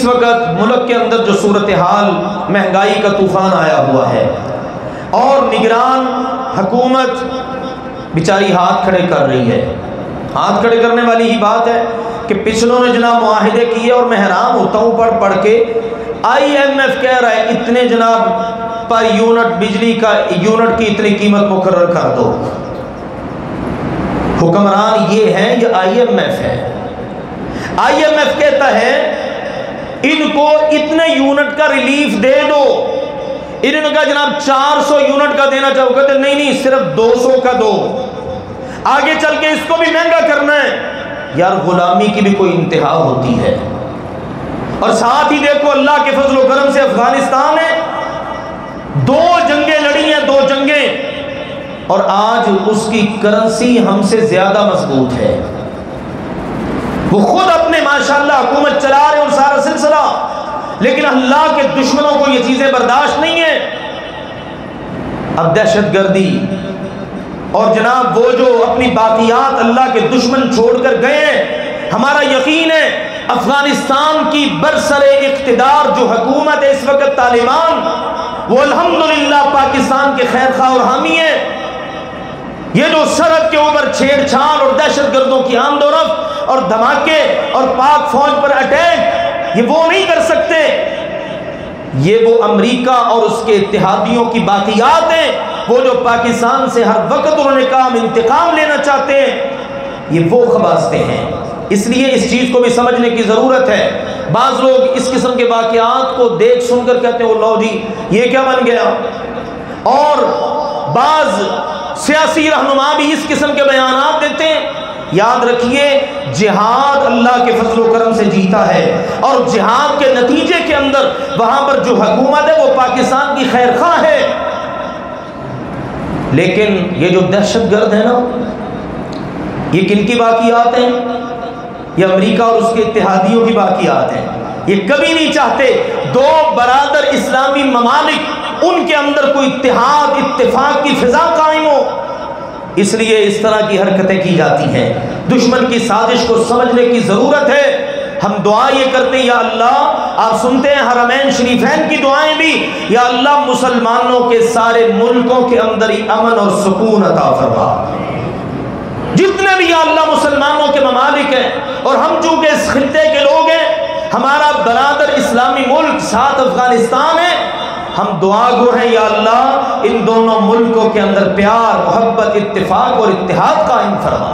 اس وقت ملک کے اندر جو صورتحال مہنگائی کا طوفان آیا ہوا ہے اور نگران حکومت بیچاری ہاتھ کھڑے کر رہی ہے. ہاتھ کھڑے کرنے والی ہی بات ہے کہ پچھلوں نے جناب معاہدے کیے اور میں حیران ہوتا ہوں پڑھ کے. IMF کہہ رہا ہے اتنے جناب پر یونٹ بجلی کا یونٹ کی اتنی قیمت مقرر کر دو. حکمران یہ ہے، یہ IMF ہے. IMF کہتا ہے ان کو اتنے یونٹ کا ریلیف دے دو. انہوں نے کہا جناب 400 یونٹ کا دینا چاہو. کہتے نہیں صرف 200 کا دو. آگے چل کے اس کو بھی مہنگا کرنا ہے. یار غلامی کی بھی کوئی انتہا ہوتی ہے. اور ساتھ ہی دیکھو اللہ کے فضل و کرم سے افغانستان ہے 2 جنگیں لڑی ہیں، 2 جنگیں، اور آج اس کی کرنسی ہم سے زیادہ مضبوط ہے. وہ خود اپنے ماشاءاللہ حکومت چلا رہے ہیں اور سارا سلسلہ، لیکن اللہ کے دشمنوں کو یہ چیزیں برداشت نہیں ہیں. اب دہشت گردی اور جناب وہ جو اپنی باقیات اللہ کے دشمن چھوڑ کر گئے ہیں، ہمارا یقین ہے افغانستان کی برسر اقتدار جو حکومت ہے اس وقت طالبان، وہ الحمدللہ پاکستان کے خیر خواہ اور حامی ہیں. یہ جو سرحد کے اوپر چھیڑ چھاڑ اور دہشت گردوں کی آمد و رفت اور دھماکے اور پاک فوج پر اٹیک، یہ وہ نہیں کر سکتے. یہ وہ امریکہ اور اس کے اتحادیوں کی باقیات ہیں، وہ جو پاکستان سے ہر وقت انہوں نے کہا ہم انتقام لینا چاہتے ہیں. یہ وہ خباستیں ہیں. اس لیے اس چیز کو بھی سمجھنے کی ضرورت ہے. بعض لوگ اس قسم کے واقعات کو دیکھ سن کر کہتے ہیں وہ لو جی یہ کیا بن گیا، اور بعض سیاسی رہنما بھی اس قسم کے بیانات دیتے ہیں. یاد رکھیے جہاد اللہ کے فضل و کرم سے جیتا ہے، اور جہاد کے نتیجے کے اندر وہاں پر جو حکومت ہے وہ پاکستان کی خیر خواہ ہے. لیکن یہ جو دہشت گرد ہے نا، یہ کن کی باقیات ہیں؟ یہ امریکہ اور اس کے اتحادیوں کی باقیات ہیں. یہ کبھی نہیں چاہتے 2 برادر اسلامی ممالک ان کے اندر کوئی اتحاد اتفاق کی فضا قائم ہو. اس لیے اس طرح کی حرکتیں کی جاتی ہیں. دشمن کی سازش کو سمجھنے کی ضرورت ہے. ہم دعا یہ کرتے ہیں یا اللہ، آپ سنتے ہیں حرمین شریفین کی دعائیں بھی، یا اللہ مسلمانوں کے سارے ملکوں کے اندر ہی امن اور سکون عطا فرما. جتنے بھی یا اللہ مسلمانوں کے ممالک ہیں، اور ہم چونکہ اس خطے کے لوگ ہیں، ہمارا برادر اسلامی ملک ساتھ افغانستان ہے، ہم دعا گو ہیں یا اللہ ان دونوں ملکوں کے اندر پیار، محبت، اتفاق اور اتحاد قائم فرما.